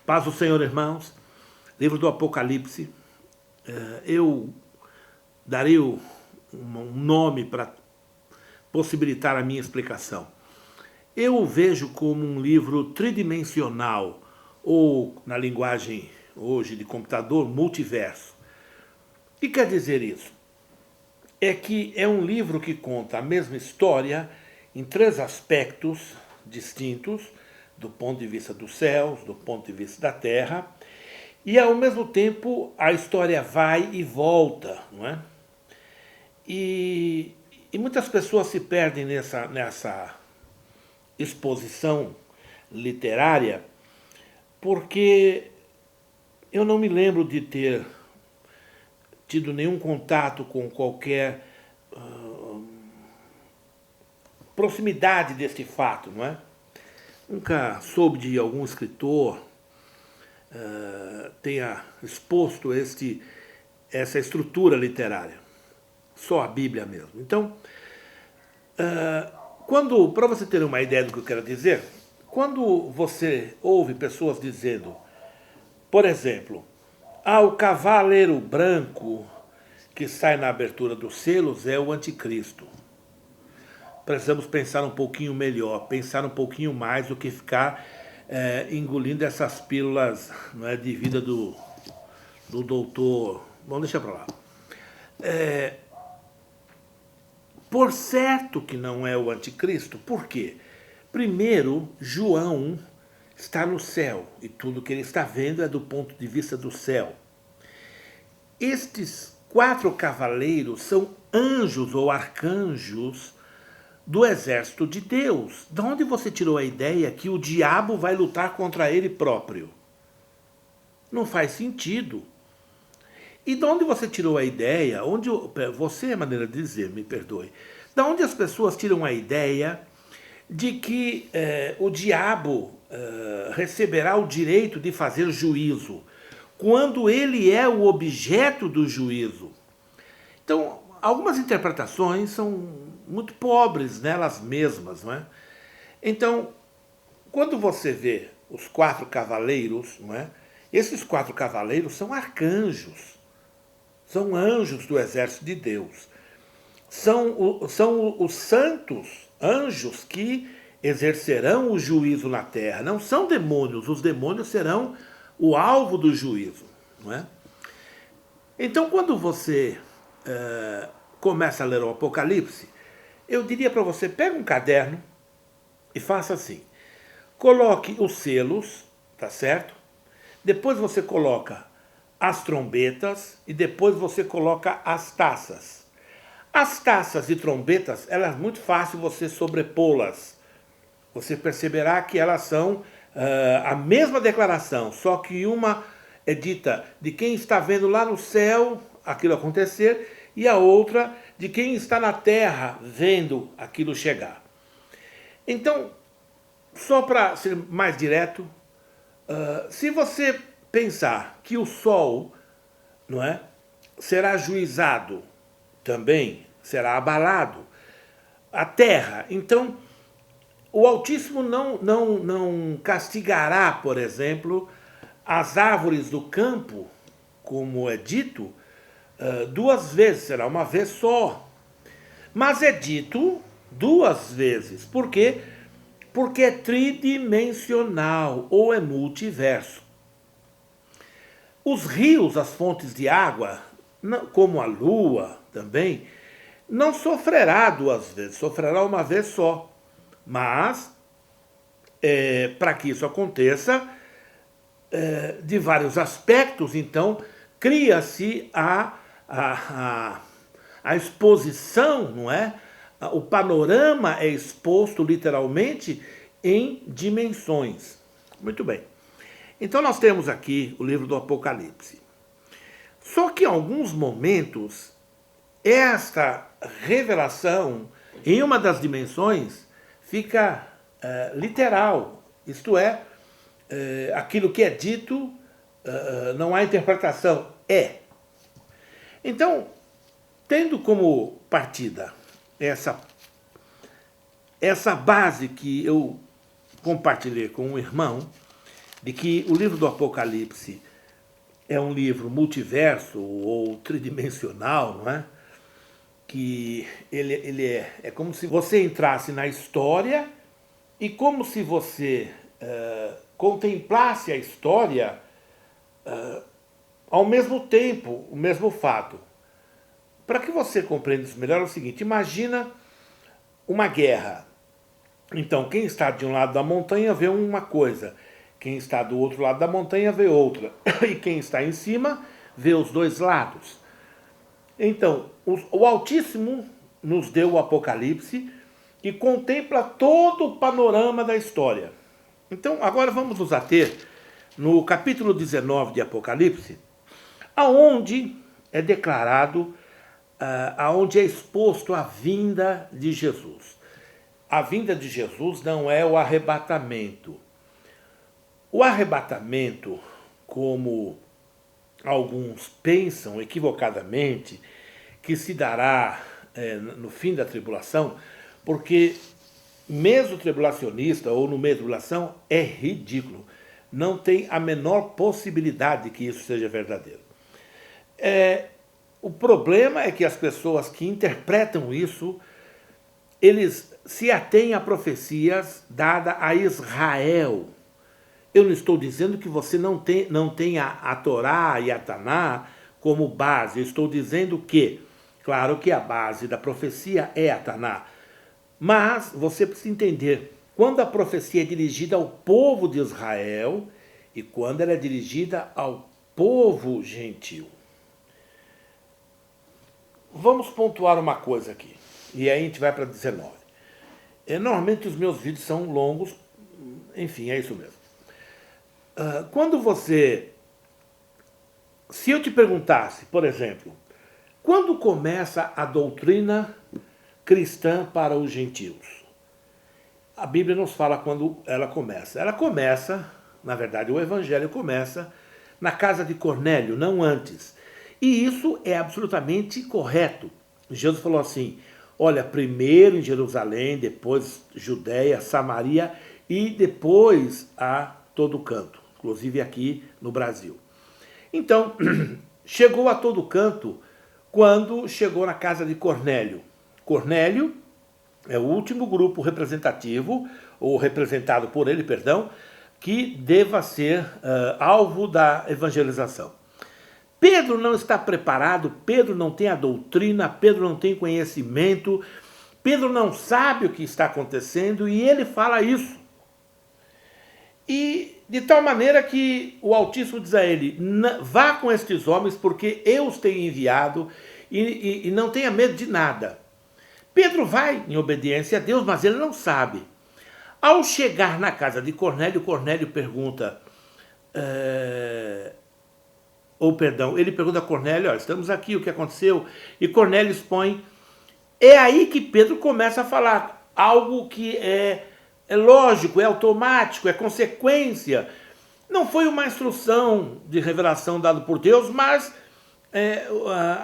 Paz do Senhor, irmãos. Livro do Apocalipse. Eu darei um nome para possibilitar a minha explicação. Eu o vejo como um livro tridimensional, ou, na linguagem hoje de computador, multiverso. O que quer dizer isso? É que é um livro que conta a mesma história em três aspectos distintos, do ponto de vista dos céus, do ponto de vista da terra, e ao mesmo tempo a história vai e volta, não é? E muitas pessoas se perdem nessa exposição literária, porque eu não me lembro de ter tido nenhum contato com qualquer proximidade deste fato, não é? Nunca soube de algum escritor tenha exposto essa estrutura literária. Só a Bíblia mesmo. Então, para você ter uma ideia do que eu quero dizer, quando você ouve pessoas dizendo, por exemplo, o cavaleiro branco que sai na abertura dos selos é o anticristo. Precisamos pensar um pouquinho melhor, pensar um pouquinho mais do que ficar engolindo essas pílulas, não é, de vida do doutor. Vamos deixar para lá. Por certo que não é o anticristo. Por quê? Primeiro, João está no céu e tudo que ele está vendo é do ponto de vista do céu. Estes 4 cavaleiros são anjos ou arcanjos do exército de Deus. De onde você tirou a ideia que o diabo vai lutar contra ele próprio? Não faz sentido. E de onde você tirou a ideia, você é maneira de dizer, me perdoe, de onde as pessoas tiram a ideia de que o diabo receberá o direito de fazer juízo, quando ele é o objeto do juízo? Então, algumas interpretações são muito pobres nelas mesmas, não é? Então, quando você vê os 4 cavaleiros, não é? Esses 4 cavaleiros são arcanjos, são anjos do exército de Deus. São os santos anjos que exercerão o juízo na terra. Não são demônios, os demônios serão o alvo do juízo, não é? Então, quando você começa a ler o Apocalipse, eu diria para você, pega um caderno e faça assim. Coloque os selos, tá certo? Depois você coloca as trombetas e depois você coloca as taças. As taças e trombetas, elas é muito fácil você sobrepô-las. Você perceberá que elas são a mesma declaração, só que uma é dita de quem está vendo lá no céu aquilo acontecer e a outra de quem está na terra vendo aquilo chegar. Então, só para ser mais direto, se você pensar que o sol, não é, será juizado também, será abalado, a terra, então o Altíssimo não castigará, por exemplo, as árvores do campo, como é dito, 2 vezes, será uma vez só. Mas é dito 2 vezes. Por quê? Porque é tridimensional ou é multiverso. Os rios, as fontes de água, como a lua também, não sofrerá 2 vezes, sofrerá uma vez só. Mas, para que isso aconteça, de vários aspectos, então, cria-se a exposição, não é? O panorama é exposto literalmente em dimensões. Muito bem. Então nós temos aqui o livro do Apocalipse. Só que em alguns momentos, esta revelação em uma das dimensões fica literal. Isto é, aquilo que é dito, não há interpretação, é. Então, tendo como partida essa base que eu compartilhei com um irmão, de que o livro do Apocalipse é um livro multiverso ou tridimensional, não é? Que ele é como se você entrasse na história e como se você contemplasse a história ao mesmo tempo, o mesmo fato. Para que você compreenda isso melhor é o seguinte, imagina uma guerra. Então, quem está de um lado da montanha vê uma coisa, quem está do outro lado da montanha vê outra, e quem está em cima vê os dois lados. Então, o Altíssimo nos deu o Apocalipse e contempla todo o panorama da história. Então, agora vamos nos ater no capítulo 19 de Apocalipse, aonde é declarado, aonde é exposto a vinda de Jesus. A vinda de Jesus não é o arrebatamento. O arrebatamento, como alguns pensam equivocadamente, que se dará no fim da tribulação, porque mesmo tribulacionista ou no meio da tribulação é ridículo. Não tem a menor possibilidade de que isso seja verdadeiro. O problema é que as pessoas que interpretam isso, eles se atêm a profecias dadas a Israel. Eu não estou dizendo que você não tenha a Torá e a Taná como base. Eu estou dizendo que, claro que a base da profecia é a Taná. Mas você precisa entender, quando a profecia é dirigida ao povo de Israel e quando ela é dirigida ao povo gentil. Vamos pontuar uma coisa aqui, e aí a gente vai para 19. Normalmente os meus vídeos são longos, enfim, é isso mesmo. Quando você... Se eu te perguntasse, por exemplo, quando começa a doutrina cristã para os gentios? A Bíblia nos fala quando ela começa. Ela começa, na verdade, o Evangelho começa na casa de Cornélio, não antes. E isso é absolutamente correto. Jesus falou assim, olha, primeiro em Jerusalém, depois Judéia, Samaria e depois a todo canto, inclusive aqui no Brasil. Então, chegou a todo canto quando chegou na casa de Cornélio. Cornélio é o último grupo representativo, ou representado por ele, perdão, que deva ser alvo da evangelização. Pedro não está preparado, Pedro não tem a doutrina, Pedro não tem conhecimento, Pedro não sabe o que está acontecendo e ele fala isso. E de tal maneira que o Altíssimo diz a ele, vá com estes homens porque eu os tenho enviado e não tenha medo de nada. Pedro vai em obediência a Deus, mas ele não sabe. Ao chegar na casa de Cornélio, Cornélio pergunta... ele pergunta a Cornélio, olha, estamos aqui, o que aconteceu? E Cornélio expõe. É aí que Pedro começa a falar algo que é lógico, é automático, é consequência. Não foi uma instrução de revelação dada por Deus, mas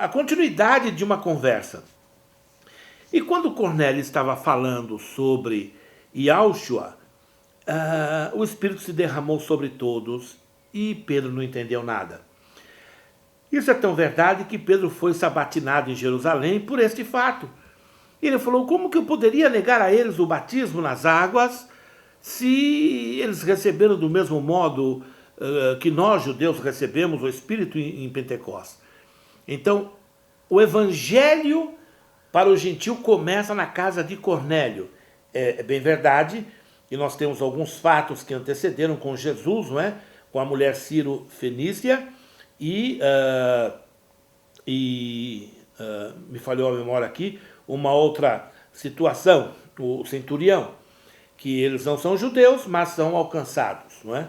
a continuidade de uma conversa. E quando Cornélio estava falando sobre Yahshua, o Espírito se derramou sobre todos e Pedro não entendeu nada. Isso é tão verdade que Pedro foi sabatinado em Jerusalém por este fato. Ele falou, como que eu poderia negar a eles o batismo nas águas se eles receberam do mesmo modo que nós, judeus, recebemos o Espírito em Pentecostes? Então, o Evangelho para o gentil começa na casa de Cornélio. É bem verdade, e nós temos alguns fatos que antecederam com Jesus, não é? Com a mulher Ciro Fenícia, e me falhou a memória aqui, uma outra situação, o centurião, que eles não são judeus, mas são alcançados, não é?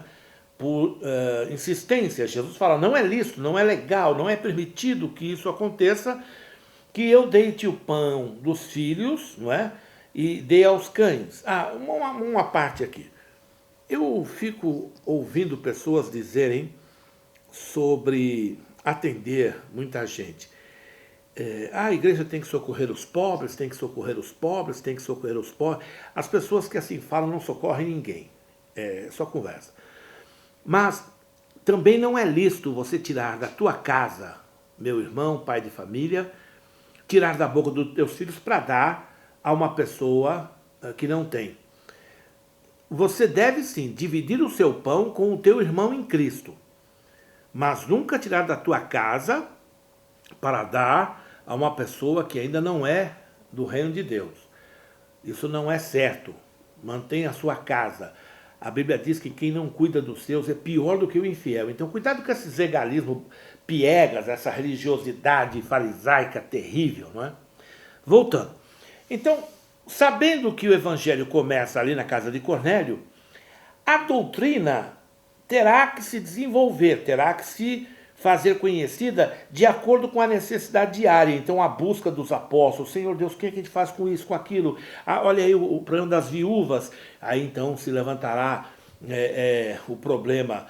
Por insistência. Jesus fala, não é lícito, não é legal, não é permitido que isso aconteça, que eu deite o pão dos filhos, não é? E dê aos cães. Uma parte aqui. Eu fico ouvindo pessoas dizerem sobre atender muita gente. A igreja tem que socorrer os pobres, tem que socorrer os pobres, tem que socorrer os pobres. As pessoas que assim falam não socorrem ninguém. É só conversa. Mas também não é lícito você tirar da tua casa, meu irmão, pai de família, tirar da boca dos teus filhos para dar a uma pessoa que não tem. Você deve sim dividir o seu pão com o teu irmão em Cristo, mas nunca tirar da tua casa para dar a uma pessoa que ainda não é do reino de Deus. Isso não é certo. Mantenha a sua casa. A Bíblia diz que quem não cuida dos seus é pior do que o infiel. Então, cuidado com esse legalismo piegas, essa religiosidade farisaica terrível, não é? Voltando. Então, sabendo que o evangelho começa ali na casa de Cornélio, a doutrina terá que se desenvolver, terá que se fazer conhecida de acordo com a necessidade diária. Então, a busca dos apóstolos, Senhor Deus, o que a gente faz com isso, com aquilo? Ah, olha aí o problema das viúvas. Aí, então, se levantará o problema,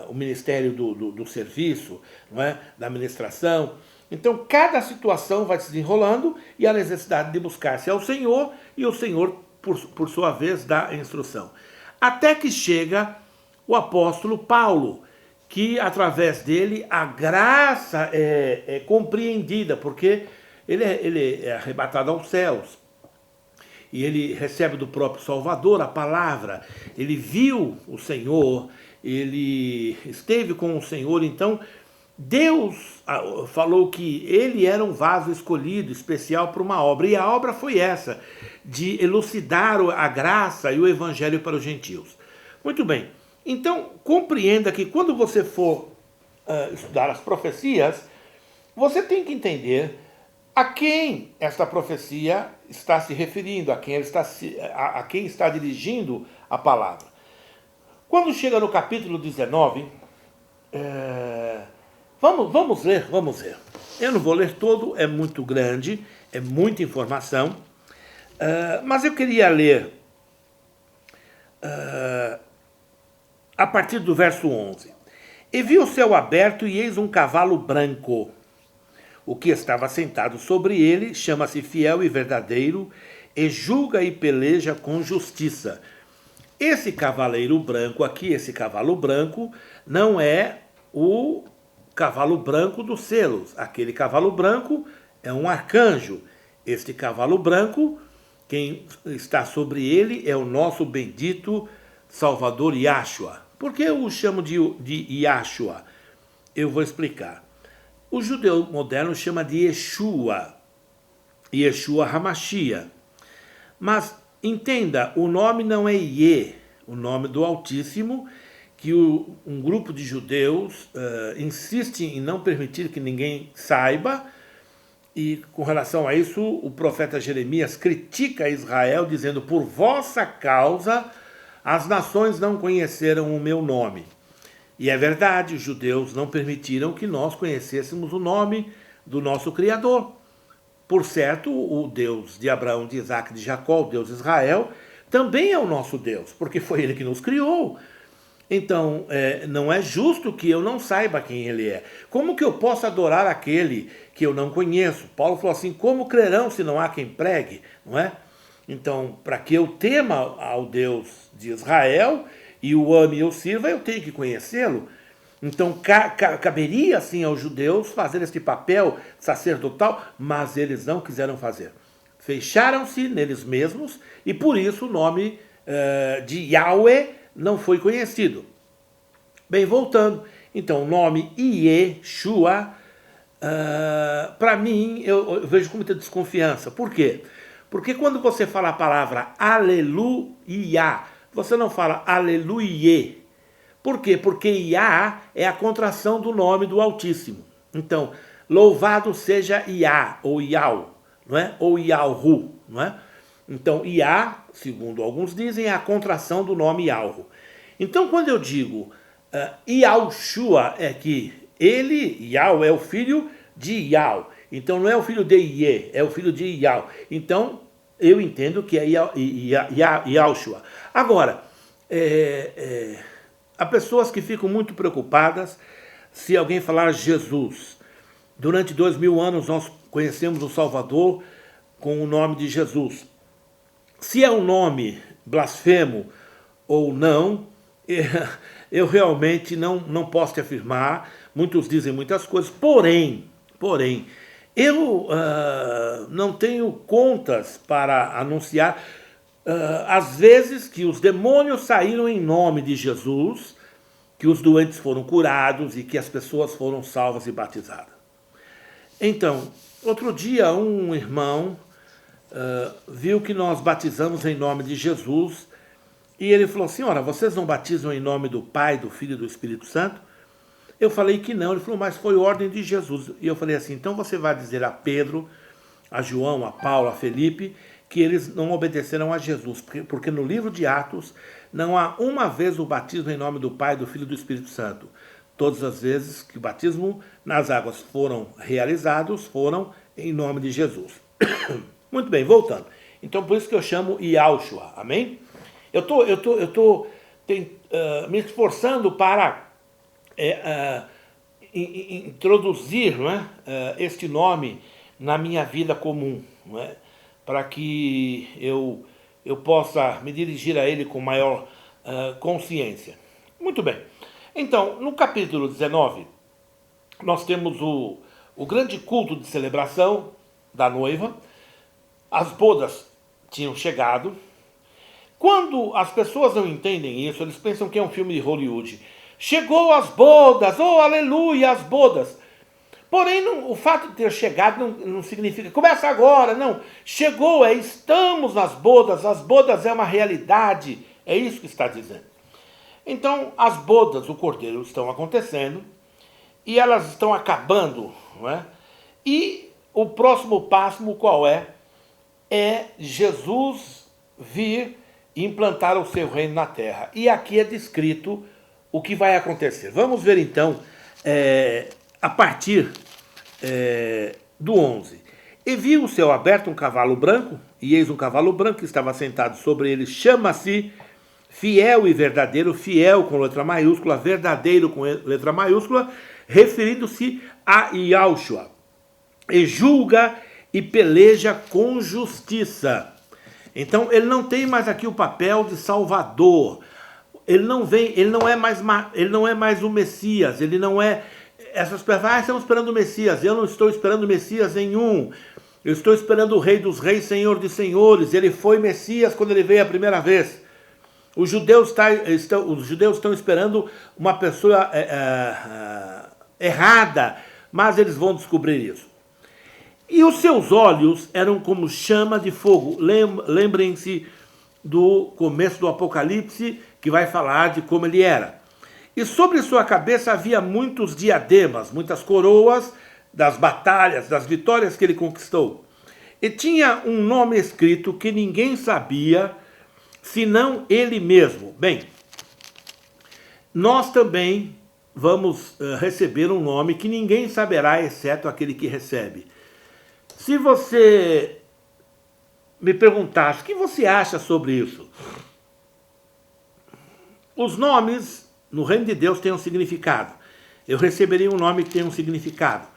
o ministério do serviço, não é? Da administração. Então, cada situação vai se desenrolando e a necessidade de buscar-se ao Senhor e o Senhor, por sua vez, dá a instrução. Até que chega o apóstolo Paulo, que através dele a graça é compreendida, porque ele é arrebatado aos céus. E ele recebe do próprio Salvador a palavra, ele viu o Senhor, ele esteve com o Senhor. Então Deus falou que ele era um vaso escolhido, especial para uma obra, e a obra foi essa, de elucidar a graça e o evangelho para os gentios. Muito bem, então compreenda que quando você for estudar as profecias, você tem que entender a quem esta profecia está se referindo, a quem está dirigindo a palavra. Quando chega no capítulo 19, vamos ler. Eu não vou ler todo, é muito grande, é muita informação, mas eu queria ler a partir do verso 11. E vi o céu aberto e eis um cavalo branco. O que estava sentado sobre ele chama-se Fiel e Verdadeiro, e julga e peleja com justiça. Esse cavaleiro branco aqui, esse cavalo branco, não é o cavalo branco dos selos. Aquele cavalo branco é um arcanjo. Este cavalo branco, quem está sobre ele é o nosso bendito Salvador Yahshua. Por que eu o chamo de Yahshua? Eu vou explicar. O judeu moderno chama de Yeshua, Yeshua Hamashia. Mas entenda, o nome não é Ye, o nome do Altíssimo, que um grupo de judeus insiste em não permitir que ninguém saiba, e com relação a isso o profeta Jeremias critica Israel, dizendo: por vossa causa as nações não conheceram o meu nome. E é verdade, os judeus não permitiram que nós conhecêssemos o nome do nosso Criador. Por certo, o Deus de Abraão, de Isaac, de Jacó, o Deus de Israel, também é o nosso Deus, porque foi Ele que nos criou. Então, não é justo que eu não saiba quem Ele é. Como que eu posso adorar aquele que eu não conheço? Paulo falou assim: como crerão se não há quem pregue? Não é? Então, para que eu tema ao Deus de Israel e o ame e o sirva, eu tenho que conhecê-lo. Então, caberia sim aos judeus fazer este papel sacerdotal, mas eles não quiseram fazer. Fecharam-se neles mesmos e por isso o nome de Yahweh não foi conhecido. Bem, voltando, então o nome Yeshua, para mim, eu vejo com muita desconfiança. Por quê? Porque quando você fala a palavra aleluia, você não fala aleluia. Por quê? Porque Iá é a contração do nome do Altíssimo. Então, louvado seja Iá, ou Iau, não é? Ou Iauhu, não é? Então, Iá, segundo alguns dizem, é a contração do nome Iauhu. Então, quando eu digo Yahshua, é que ele, Iau, é o filho de Iau. Então, não é o filho de Iê, é o filho de Iau. Então, eu entendo que é Yahshua. Agora, há pessoas que ficam muito preocupadas se alguém falar Jesus. Durante 2000 anos nós conhecemos o Salvador com o nome de Jesus. Se é um nome blasfemo ou não, eu realmente não posso te afirmar. Muitos dizem muitas coisas, porém, eu não tenho contas para anunciar às vezes que os demônios saíram em nome de Jesus, que os doentes foram curados e que as pessoas foram salvas e batizadas. Então, outro dia um irmão viu que nós batizamos em nome de Jesus e ele falou assim, ora, vocês não batizam em nome do Pai, do Filho e do Espírito Santo? Eu falei que não. Ele falou, mas foi ordem de Jesus. E eu falei assim, então você vai dizer a Pedro, a João, a Paulo, a Felipe, que eles não obedeceram a Jesus, porque no livro de Atos não há uma vez o batismo em nome do Pai, do Filho e do Espírito Santo. Todas as vezes que o batismo nas águas foram realizados, foram em nome de Jesus. Muito bem, voltando. Então, por isso que eu chamo Yahushua, amém? Eu tô me esforçando para introduzir, não é, este nome na minha vida comum, não é? Para que eu possa me dirigir a ele com maior consciência. Muito bem. Então, no capítulo 19, nós temos o grande culto de celebração da noiva. As bodas tinham chegado. Quando as pessoas não entendem isso, eles pensam que é um filme de Hollywood. Chegou as bodas, oh aleluia, as bodas. Porém, o fato de ter chegado não significa, começa agora, não. Chegou, estamos nas bodas, as bodas é uma realidade, é isso que está dizendo. Então, as bodas do Cordeiro estão acontecendo, e elas estão acabando, não é? E o próximo passo qual é? É Jesus vir e implantar o seu reino na terra. E aqui é descrito o que vai acontecer. Vamos ver então, a partir do 11. E viu o céu aberto um cavalo branco, e eis um cavalo branco que estava sentado sobre ele, chama-se Fiel e Verdadeiro, fiel com letra maiúscula, verdadeiro com letra maiúscula, referindo-se a Yahushua. E julga e peleja com justiça. Então ele não tem mais aqui o papel de salvador. Ele não é mais o Messias, ele não é. Essas pessoas, estamos esperando o Messias. Eu não estou esperando Messias nenhum. Eu estou esperando o Rei dos Reis, Senhor de Senhores. Ele foi Messias quando ele veio a primeira vez. Os judeus estão esperando uma pessoa errada, mas eles vão descobrir isso. E os seus olhos eram como chama de fogo. Lembrem-se do começo do Apocalipse, que vai falar de como ele era. E sobre sua cabeça havia muitos diademas, muitas coroas das batalhas, das vitórias que ele conquistou. E tinha um nome escrito que ninguém sabia, senão ele mesmo. Bem, nós também vamos receber um nome que ninguém saberá, exceto aquele que recebe. Se você me perguntasse, o que você acha sobre isso? Os nomes no reino de Deus têm um significado. Eu receberei um nome que tem um significado.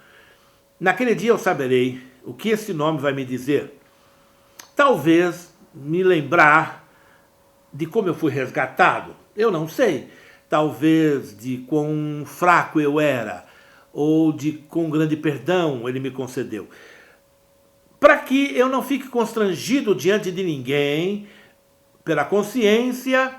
Naquele dia eu saberei o que esse nome vai me dizer. Talvez me lembrar de como eu fui resgatado. Eu não sei. Talvez de quão fraco eu era, ou de quão grande perdão ele me concedeu. Para que eu não fique constrangido diante de ninguém, pela consciência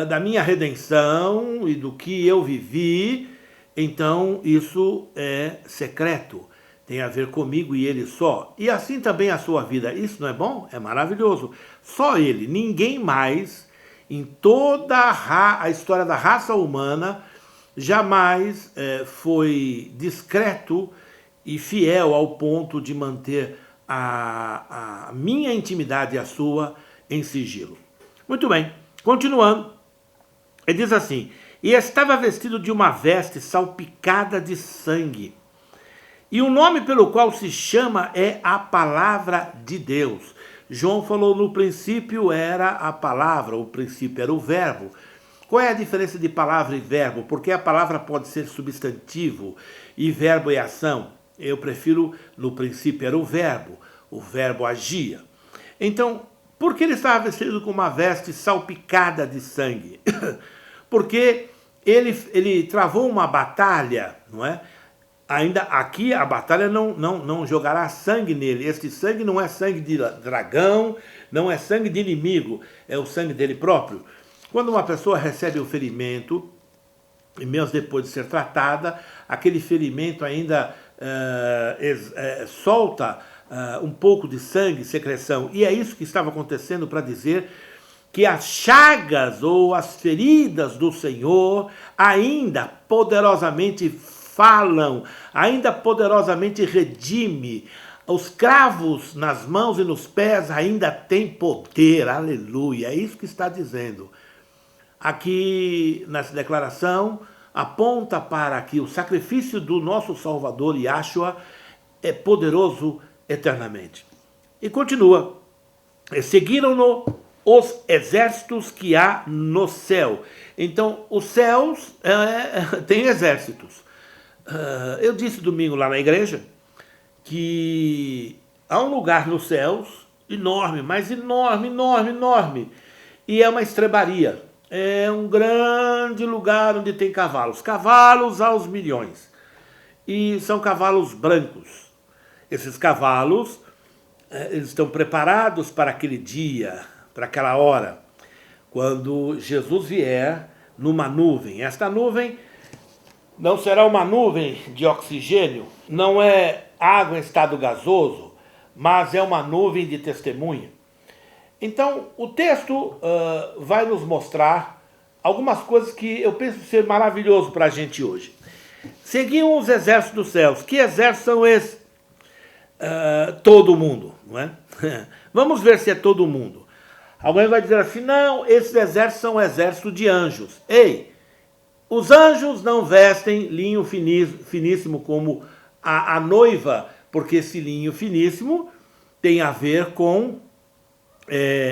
da minha redenção e do que eu vivi, então isso é secreto, tem a ver comigo e ele só. E assim também a sua vida. Isso não é bom? É maravilhoso. Só ele, ninguém mais, em toda a história da raça humana, jamais foi discreto e fiel ao ponto de manter a minha intimidade e a sua em sigilo. Muito bem, continuando, ele diz assim, e estava vestido de uma veste salpicada de sangue, e o nome pelo qual se chama é a Palavra de Deus. João falou, no princípio era a palavra, o princípio era o verbo. Qual é a diferença de palavra e verbo? Porque a palavra pode ser substantivo e verbo é ação. Eu prefiro, no princípio era o verbo agia. Então, por que ele estava vestido com uma veste salpicada de sangue? Porque ele travou uma batalha, não é? Ainda aqui a batalha não jogará sangue nele. Este sangue não é sangue de dragão, não é sangue de inimigo, é o sangue dele próprio. Quando uma pessoa recebe um ferimento, e mesmo depois de ser tratada, aquele ferimento ainda solta um pouco de sangue, secreção. E é isso que estava acontecendo para dizer que as chagas ou as feridas do Senhor ainda poderosamente falam, ainda poderosamente redime. Os cravos nas mãos e nos pés ainda têm poder, aleluia, é isso que está dizendo. Aqui nessa declaração aponta para que o sacrifício do nosso Salvador Yahshua é poderoso eternamente. E continua, seguiram-no os exércitos que há no céu. Então, os céus têm exércitos. Eu disse domingo lá na igreja que há um lugar nos céus enorme, mas enorme, enorme, enorme. E é uma estrebaria. É um grande lugar onde tem cavalos. Cavalos aos milhões. E são cavalos brancos. Esses cavalos, eles estão preparados para aquele dia, para aquela hora, quando Jesus vier numa nuvem. Esta nuvem não será uma nuvem de oxigênio, não é água em estado gasoso, mas é uma nuvem de testemunha. Então, o texto vai nos mostrar algumas coisas que eu penso ser maravilhoso para a gente hoje. Seguiam os exércitos dos céus. Que exércitos são esses? Todo mundo, não é? Vamos ver se é todo mundo. Alguém vai dizer assim, não, esses exércitos são exércitos de anjos. Ei, os anjos não vestem linho finíssimo como a noiva, porque esse linho finíssimo tem a ver com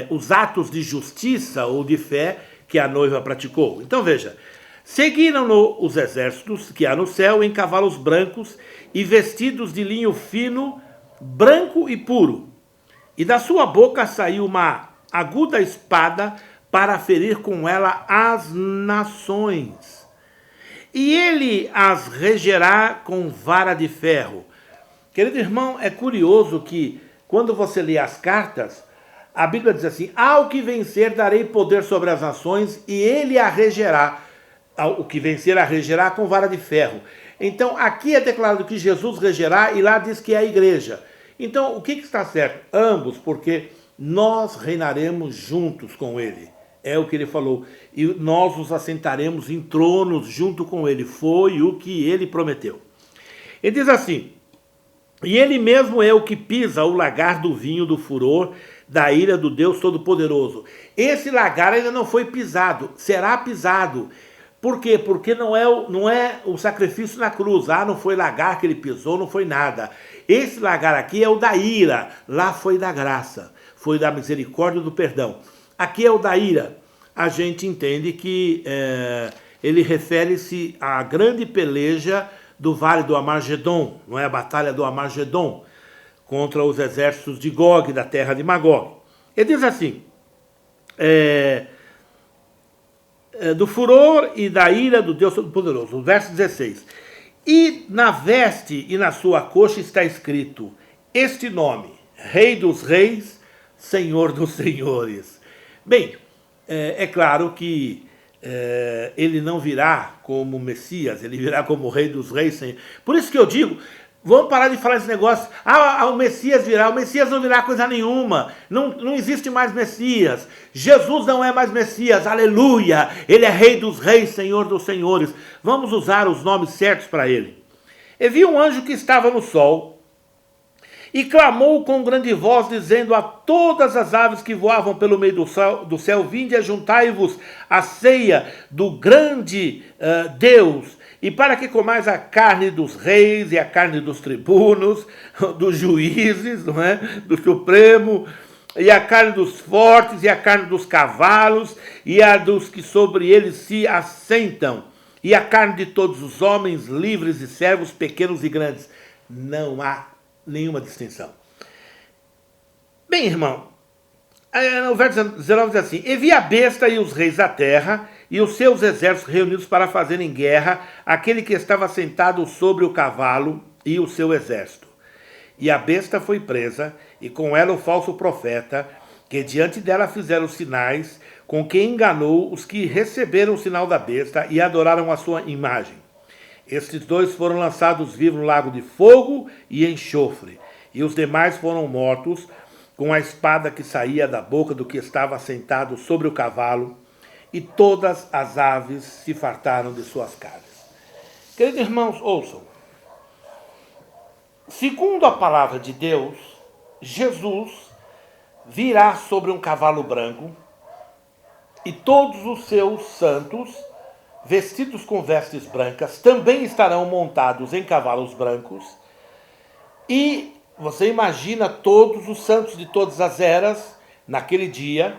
os atos de justiça ou de fé que a noiva praticou. Então veja, seguiram-no os exércitos que há no céu em cavalos brancos e vestidos de linho fino, branco e puro. E da sua boca saiu uma aguda espada para ferir com ela as nações. E ele as regerá com vara de ferro. Querido irmão, é curioso que quando você lê as cartas, a Bíblia diz assim, ao que vencer darei poder sobre as nações e ele a regerá. O que vencer a regerá com vara de ferro. Então aqui é declarado que Jesus regerá e lá diz que é a igreja. Então o que está certo? Ambos, porque nós reinaremos juntos com ele. É o que ele falou. E nós nos assentaremos em tronos junto com ele. Foi o que ele prometeu. Ele diz assim, e ele mesmo é o que pisa o lagar do vinho do furor da ira do Deus Todo-Poderoso. Esse lagar ainda não foi pisado, será pisado. Por quê? Porque não é o sacrifício na cruz. Não foi lagar que ele pisou, não foi nada. Esse lagar aqui é o da ira, lá foi da graça, foi da misericórdia e do perdão. Aqui é o da ira. A gente entende que ele refere-se à grande peleja do Vale do Amargedon, não é a batalha do Amargedon, contra os exércitos de Gog, da terra de Magog. Ele diz assim, do furor e da ira do Deus Todo-Poderoso, o verso 16. E na veste e na sua coxa está escrito este nome, Rei dos Reis, Senhor dos Senhores. Bem, é claro que ele não virá como Messias, ele virá como Rei dos Reis. Senhor. Por isso que eu digo, vamos parar de falar esse negócio, o Messias virá, o Messias não virá coisa nenhuma, não existe mais Messias, Jesus não é mais Messias, aleluia, ele é Rei dos Reis, Senhor dos Senhores, vamos usar os nomes certos para ele. E vi um anjo que estava no sol, e clamou com grande voz, dizendo a todas as aves que voavam pelo meio do céu, vinde e ajuntai-vos à ceia do grande Deus, e para que comais a carne dos reis, e a carne dos tribunos, dos juízes, não é? Do Supremo, e a carne dos fortes, e a carne dos cavalos, e a dos que sobre eles se assentam, e a carne de todos os homens, livres e servos, pequenos e grandes. Não há nenhuma distinção. Bem, irmão, o verso 19 diz assim, e vi a besta e os reis da terra, e os seus exércitos reunidos para fazerem guerra, aquele que estava sentado sobre o cavalo e o seu exército. E a besta foi presa, e com ela o falso profeta, que diante dela fizeram sinais, com que enganou os que receberam o sinal da besta e adoraram a sua imagem. Estes dois foram lançados vivos no lago de fogo e enxofre, e os demais foram mortos com a espada que saía da boca do que estava sentado sobre o cavalo, e todas as aves se fartaram de suas carnes. Queridos irmãos, ouçam. Segundo a palavra de Deus, Jesus virá sobre um cavalo branco, e todos os seus santos, vestidos com vestes brancas, também estarão montados em cavalos brancos. E você imagina todos os santos de todas as eras naquele dia.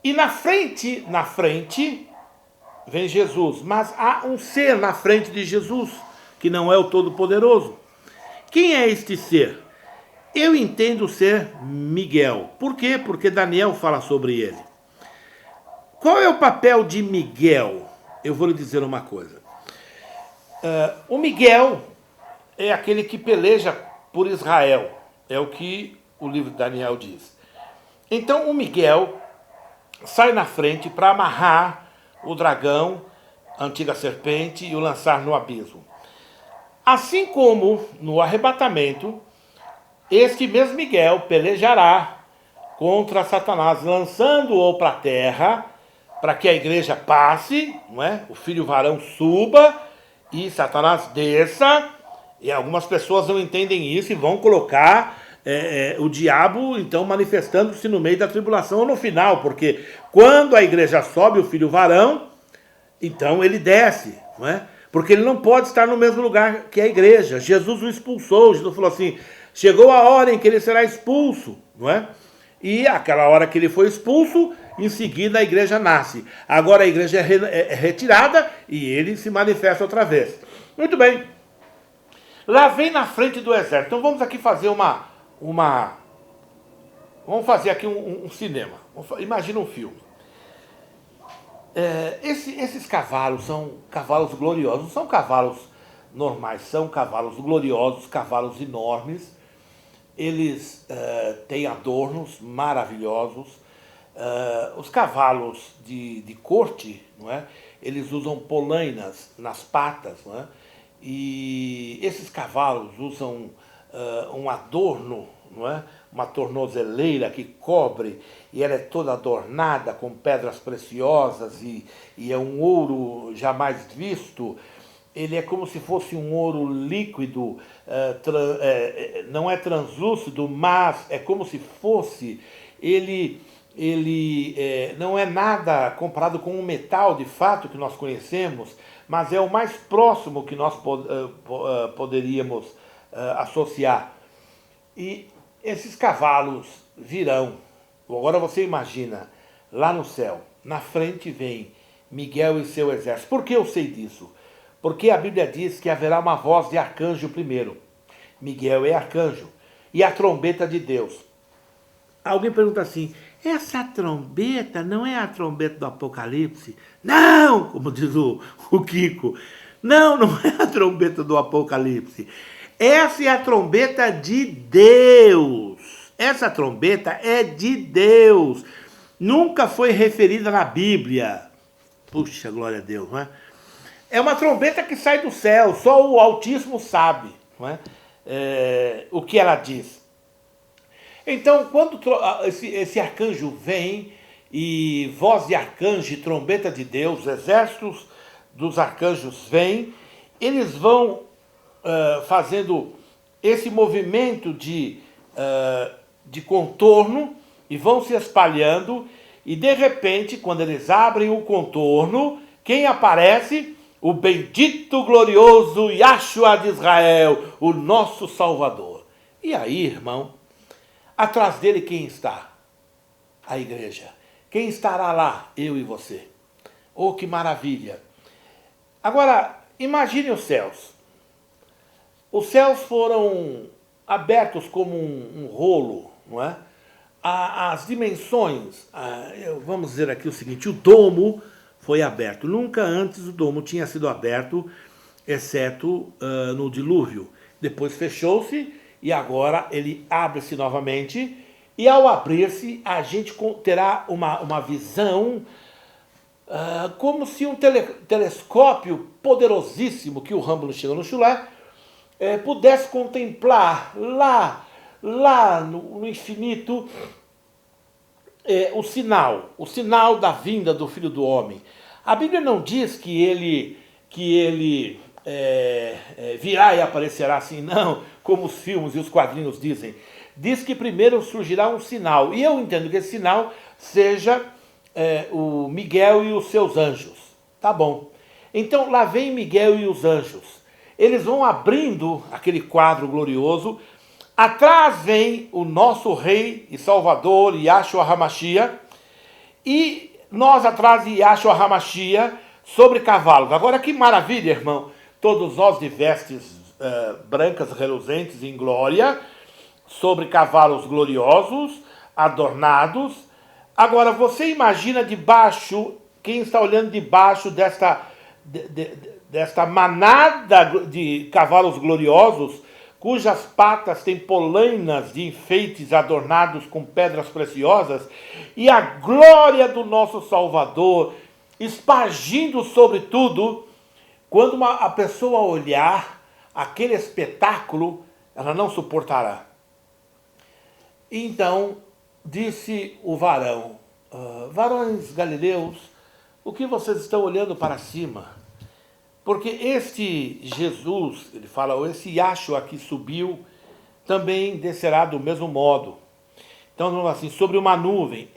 E na frente, vem Jesus. Mas há um ser na frente de Jesus, que não é o Todo-Poderoso. Quem é este ser? Eu entendo ser Miguel. Por quê? Porque Daniel fala sobre ele. Qual é o papel de Miguel? Eu vou lhe dizer uma coisa. O Miguel é aquele que peleja por Israel. É o que o livro de Daniel diz. Então o Miguel sai na frente para amarrar o dragão, a antiga serpente, e o lançar no abismo. Assim como no arrebatamento, este mesmo Miguel pelejará contra Satanás, lançando-o para a terra, para que a igreja passe, não é? O filho varão suba e Satanás desça. E algumas pessoas não entendem isso e vão colocar o diabo, então, manifestando-se no meio da tribulação ou no final, porque quando a igreja sobe, o filho varão, então ele desce, não é? Porque ele não pode estar no mesmo lugar que a igreja. Jesus o expulsou. Jesus falou assim: chegou a hora em que ele será expulso, não é? E aquela hora que ele foi expulso, em seguida a igreja nasce. Agora a igreja é retirada e ele se manifesta outra vez. Muito bem. Lá vem na frente do exército. Então vamos aqui fazer vamos fazer aqui um cinema. Imagina um filme. Esses cavalos são cavalos gloriosos. Não são cavalos normais, são cavalos gloriosos, cavalos enormes. Eles têm adornos maravilhosos. Os cavalos de corte, não é? Eles usam polainas nas patas, não é? E esses cavalos usam um adorno, não é? Uma tornozeleira que cobre, e ela é toda adornada com pedras preciosas, e é um ouro jamais visto. Ele é como se fosse um ouro líquido, não é translúcido, mas é como se fosse. Ele não é nada comparado com um metal de fato que nós conhecemos, mas é o mais próximo que nós poderíamos associar. E esses cavalos virão. Agora você imagina, lá no céu, na frente vem Miguel e seu exército. Por que eu sei disso? Porque a Bíblia diz que haverá uma voz de arcanjo primeiro. Miguel é arcanjo. E a trombeta de Deus. Alguém pergunta assim: essa trombeta não é a trombeta do Apocalipse? Não, como diz o Kiko. Não é a trombeta do Apocalipse. Essa é a trombeta de Deus. Essa trombeta é de Deus. Nunca foi referida na Bíblia. Puxa, glória a Deus, não é? É uma trombeta que sai do céu. Só o Altíssimo sabe, não é? O que ela diz. Então, quando esse arcanjo vem, e voz de arcanjo e trombeta de Deus, exércitos dos arcanjos vêm, eles vão fazendo esse movimento de contorno e vão se espalhando, e de repente, quando eles abrem o contorno, quem aparece? O bendito, glorioso Yahshua de Israel, o nosso Salvador. E aí, irmão, atrás dele quem está? A igreja. Quem estará lá? Eu e você. Oh, que maravilha! Agora, imagine os céus. Os céus foram abertos como um rolo, não é? As dimensões, vamos dizer aqui o seguinte: o domo foi aberto. Nunca antes o domo tinha sido aberto, exceto no dilúvio. Depois fechou-se e agora ele abre-se novamente. E ao abrir-se, a gente terá uma visão como se um telescópio poderosíssimo que o Hubble chegou no chulé pudesse contemplar lá no infinito o sinal da vinda do Filho do Homem. A Bíblia não diz que ele virá e aparecerá assim, não, como os filmes e os quadrinhos dizem. Diz que primeiro surgirá um sinal, e eu entendo que esse sinal seja o Miguel e os seus anjos. Tá bom. Então lá vem Miguel e os anjos. Eles vão abrindo aquele quadro glorioso. Atrás vem o nosso Rei e Salvador, Yahshua HaMashiach. E nós atrás de Yahshua HaMashiach sobre cavalos. Agora que maravilha, irmão. Todos nós de vestes brancas reluzentes em glória, sobre cavalos gloriosos, adornados. Agora, você imagina debaixo, quem está olhando debaixo desta manada de cavalos gloriosos, cujas patas têm polainas de enfeites adornados com pedras preciosas, e a glória do nosso Salvador espargindo sobre tudo. Quando a pessoa olhar aquele espetáculo, ela não suportará. Então, disse o varão, varões galileus, o que vocês estão olhando para cima? Porque este Jesus, ele fala, esse Yahshua que subiu, também descerá do mesmo modo. Então, assim, sobre uma nuvem.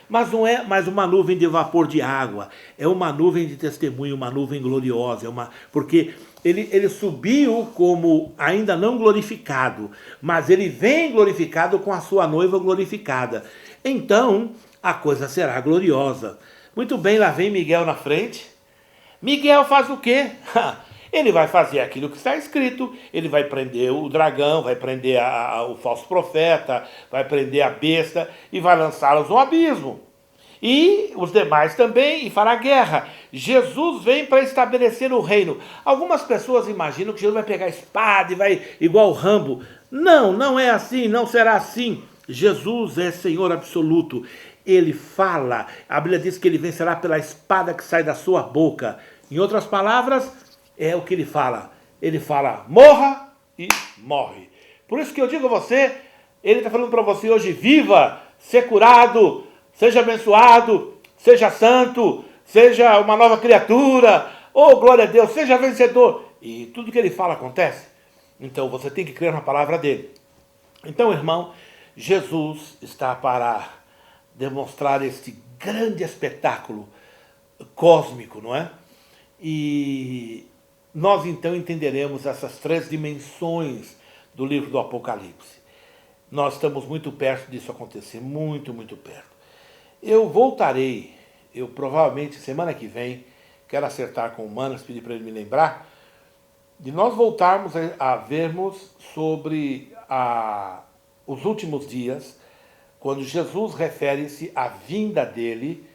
Mas não é mais uma nuvem de vapor de água. É uma nuvem de testemunho, uma nuvem gloriosa. Porque ele subiu como ainda não glorificado, mas ele vem glorificado com a sua noiva glorificada. Então, a coisa será gloriosa. Muito bem, lá vem Miguel na frente. Miguel faz o quê? Ele vai fazer aquilo que está escrito, ele vai prender o dragão, vai prender o falso profeta, vai prender a besta e vai lançá-los no abismo. E os demais também, e fará guerra. Jesus vem para estabelecer o reino. Algumas pessoas imaginam que Jesus vai pegar a espada e vai igual o Rambo. Não, não é assim, não será assim. Jesus é Senhor absoluto. Ele fala, a Bíblia diz que ele vencerá pela espada que sai da sua boca. Em outras palavras, é o que ele fala. Ele fala, morra e morre. Por isso que eu digo a você, ele está falando para você hoje, viva, ser curado, seja abençoado, seja santo, seja uma nova criatura, oh glória a Deus, seja vencedor. E tudo que ele fala acontece. Então você tem que crer na palavra dele. Então, irmão, Jesus está para demonstrar este grande espetáculo cósmico, não é? E nós então entenderemos essas três dimensões do livro do Apocalipse. Nós estamos muito perto disso acontecer, muito, muito perto. Eu voltarei, eu provavelmente semana que vem, quero acertar com o Manas, pedir para ele me lembrar, de nós voltarmos a vermos sobre os últimos dias, quando Jesus refere-se à vinda dele,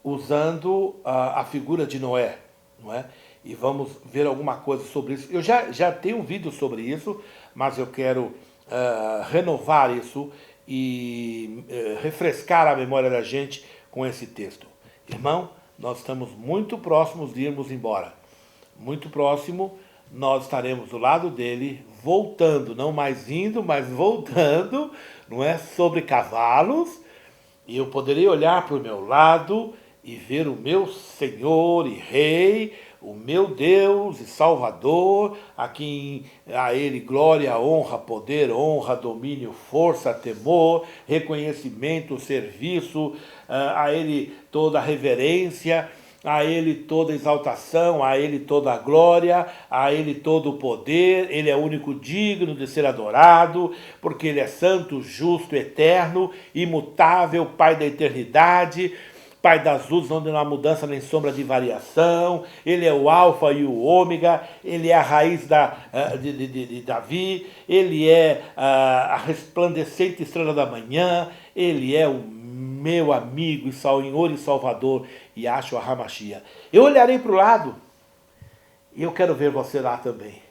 usando a figura de Noé, não é? E vamos ver alguma coisa sobre isso. Eu já tenho um vídeo sobre isso, mas eu quero renovar isso e refrescar a memória da gente com esse texto. Irmão, nós estamos muito próximos de irmos embora. Muito próximo, nós estaremos do lado dele, voltando, não mais indo, mas voltando, não é? Sobre cavalos, e eu poderei olhar para o meu lado e ver o meu Senhor e Rei, o meu Deus e Salvador, a Ele glória, honra, poder, honra, domínio, força, temor, reconhecimento, serviço, a Ele toda a reverência, a Ele toda a exaltação, a Ele toda a glória, a Ele todo o poder. Ele é o único digno de ser adorado, porque Ele é santo, justo, eterno, imutável, Pai da eternidade, Pai das luzes, onde não há mudança nem sombra de variação. Ele é o alfa e o ômega, ele é a raiz de Davi, ele é a resplandecente estrela da manhã, ele é o meu amigo e Senhor e Salvador, Yahshua HaMashiach. Eu olharei para o lado e eu quero ver você lá também.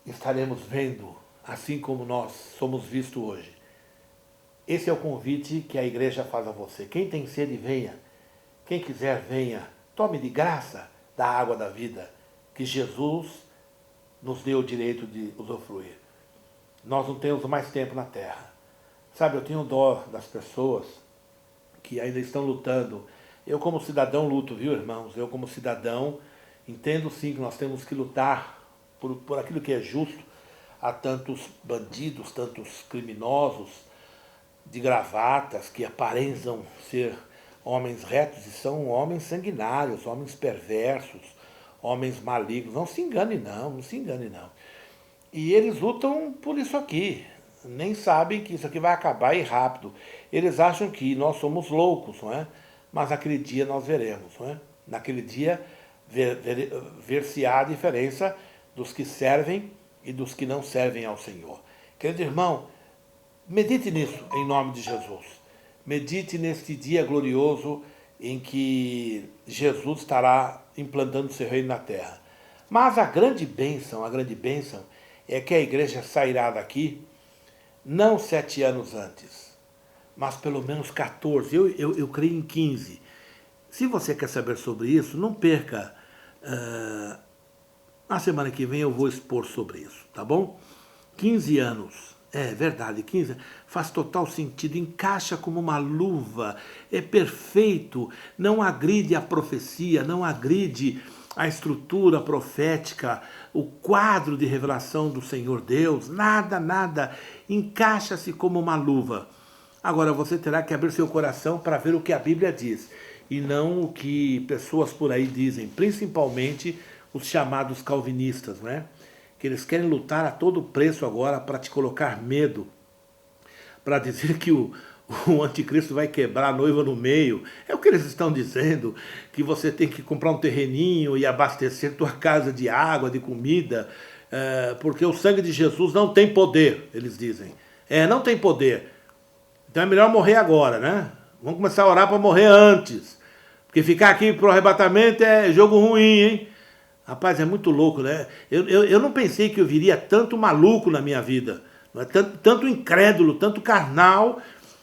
Estaremos vendo, assim como nós somos vistos hoje. Esse é o convite que a igreja faz a você. Quem tem sede, venha. Quem quiser, venha. Tome de graça da água da vida, que Jesus nos deu o direito de usufruir. Nós não temos mais tempo na terra. Sabe, eu tenho dó das pessoas que ainda estão lutando. Eu como cidadão luto, viu, irmãos? Eu como cidadão entendo sim que nós temos que lutar por aquilo que é justo. Há tantos bandidos, tantos criminosos de gravatas que aparentam ser homens retos e são homens sanguinários, homens perversos, homens malignos. Não se engane não, não se engane não. E eles lutam por isso aqui. Nem sabem que isso aqui vai acabar e rápido. Eles acham que nós somos loucos, não é? Mas naquele dia nós veremos, não é? Naquele dia ver-se-á a diferença dos que servem e dos que não servem ao Senhor. Querido irmão, medite nisso em nome de Jesus. Medite neste dia glorioso em que Jesus estará implantando seu reino na terra. Mas a grande bênção é que a igreja sairá daqui não 7 anos antes, mas pelo menos 14, eu creio em 15. Se você quer saber sobre isso, não perca. Na semana que vem eu vou expor sobre isso, tá bom? 15 anos, é verdade, 15 faz total sentido, encaixa como uma luva, é perfeito, não agride a profecia, não agride a estrutura profética, o quadro de revelação do Senhor Deus, nada, encaixa-se como uma luva. Agora você terá que abrir seu coração para ver o que a Bíblia diz, e não o que pessoas por aí dizem, principalmente os chamados calvinistas, né? Que eles querem lutar a todo preço agora para te colocar medo, para dizer que o anticristo vai quebrar a noiva no meio. É o que eles estão dizendo, que você tem que comprar um terreninho e abastecer tua casa de água, de comida, porque o sangue de Jesus não tem poder, eles dizem. Não tem poder. Então é melhor morrer agora, né? Vamos começar a orar para morrer antes. Porque ficar aqui pro arrebatamento é jogo ruim, hein? Rapaz, é muito louco, né? Eu não pensei que eu viria tanto maluco na minha vida. Não é? Tanto incrédulo, tanto carnal,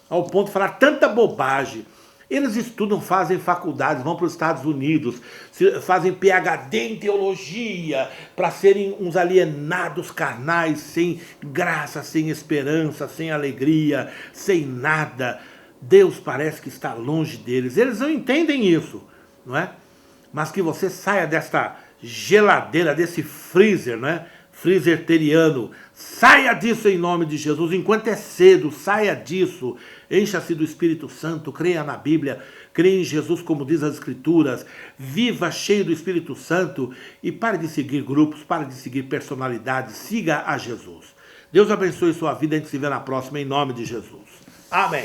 ao ponto de falar tanta bobagem. Eles estudam, fazem faculdades, vão para os Estados Unidos, fazem PhD em teologia, para serem uns alienados carnais, sem graça, sem esperança, sem alegria, sem nada. Deus parece que está longe deles. Eles não entendem isso, não é? Mas que você saia desta geladeira, desse freezer, né? Freezer teriano. Saia disso em nome de Jesus, enquanto é cedo, saia disso. Encha-se do Espírito Santo, creia na Bíblia, creia em Jesus como diz as Escrituras, viva cheio do Espírito Santo e pare de seguir grupos, pare de seguir personalidades, siga a Jesus. Deus abençoe sua vida, a gente se vê na próxima em nome de Jesus. Amém.